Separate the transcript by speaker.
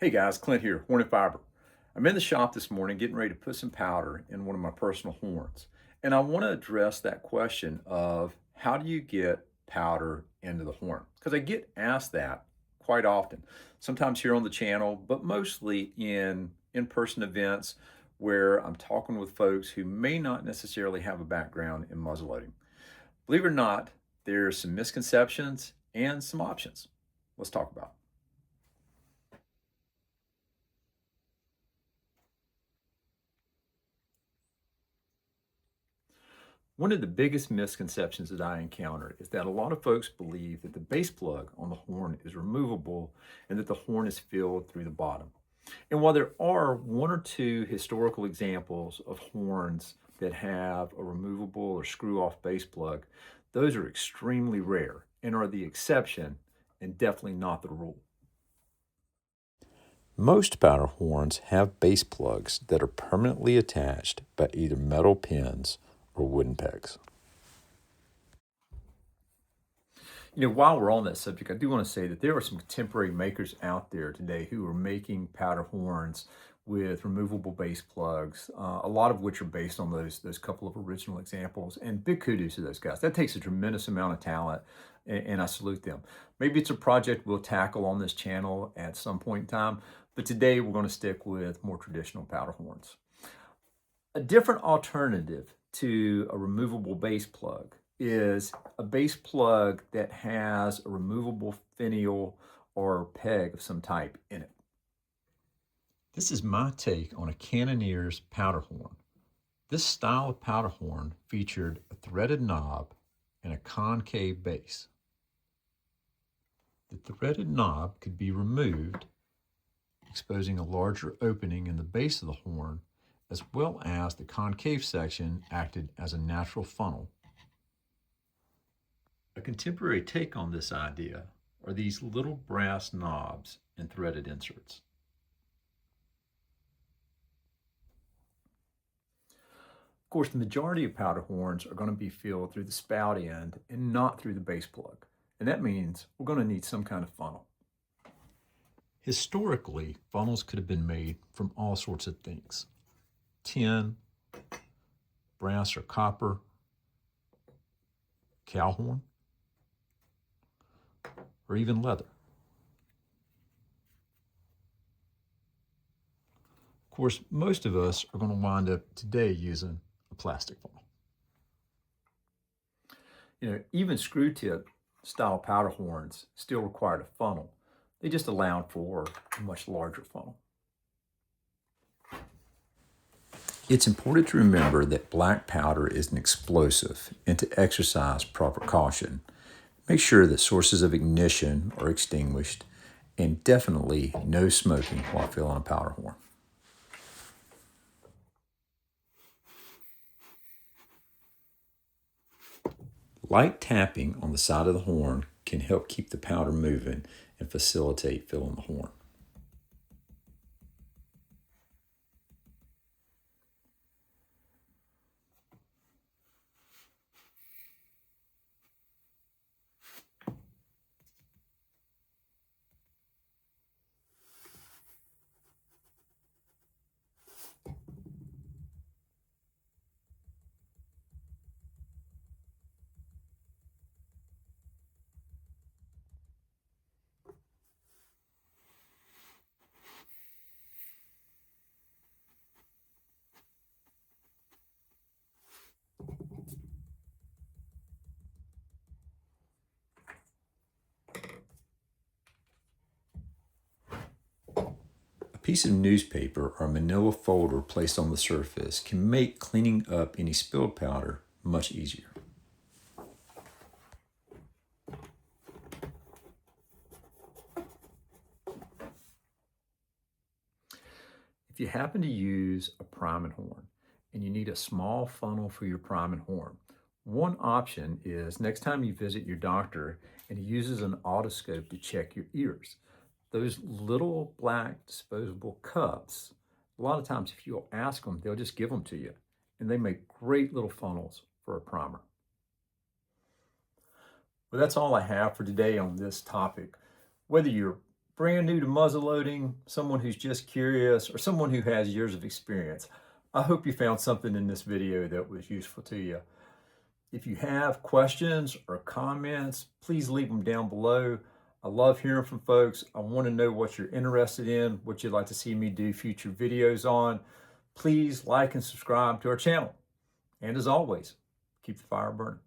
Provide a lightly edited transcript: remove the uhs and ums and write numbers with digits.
Speaker 1: Hey guys, Clint here, Hornet Fiber. I'm in the shop this morning getting ready to put some powder in one of my personal horns. And I want to address that question of how do you get powder into the horn? Because I get asked that quite often, sometimes here on the channel, but mostly in-person events where I'm talking with folks who may not necessarily have a background in muzzleloading. Believe it or not, there's some misconceptions and some options. Let's talk about it. One of the biggest misconceptions that I encounter is that a lot of folks believe that the base plug on the horn is removable and that the horn is filled through the bottom. And while there are one or two historical examples of horns that have a removable or screw off base plug, those are extremely rare and are the exception and definitely not the rule. Most powder horns have base plugs that are permanently attached by either metal pins or wooden pegs. While we're on that subject, I do want to say that there are some contemporary makers out there today who are making powder horns with removable base plugs, a lot of which are based on those couple of original examples. And big kudos to those guys. That takes a tremendous amount of talent, and I salute them. Maybe it's a project we'll tackle on this channel at some point in time, but today we're going to stick with more traditional powder horns. A different alternative to a removable base plug is a base plug that has a removable finial or peg of some type in it. This is my take on a Cannoneer's powder horn. This style of powder horn featured a threaded knob and a concave base. The threaded knob could be removed, exposing a larger opening in the base of the horn, as well as the concave section acted as a natural funnel. A contemporary take on this idea are these little brass knobs and threaded inserts. Of course, the majority of powder horns are going to be filled through the spout end and not through the base plug. And that means we're going to need some kind of funnel. Historically, funnels could have been made from all sorts of things: tin, brass or copper, cow horn, or even leather. Of course, most of us are going to wind up today using a plastic funnel. Even screw tip style powder horns still required a funnel. They just allowed for a much larger funnel. It's important to remember that black powder is an explosive and to exercise proper caution. Make sure that sources of ignition are extinguished and definitely no smoking while filling a powder horn. Light tapping on the side of the horn can help keep the powder moving and facilitate filling the horn. A piece of newspaper or manila folder placed on the surface can make cleaning up any spilled powder much easier. If you happen to use a priming horn and you need a small funnel for your priming horn, one option is next time you visit your doctor and he uses an otoscope to check your ears. Those little black disposable cups, a lot of times if you'll ask them, they'll just give them to you. And they make great little funnels for a primer. Well, that's all I have for today on this topic. Whether you're brand new to muzzleloading, someone who's just curious, or someone who has years of experience. I hope you found something in this video that was useful to you. If you have questions or comments, please leave them down below. I love hearing from folks. I want to know what you're interested in, what you'd like to see me do future videos on. Please like and subscribe to our channel. And as always, keep the fire burning.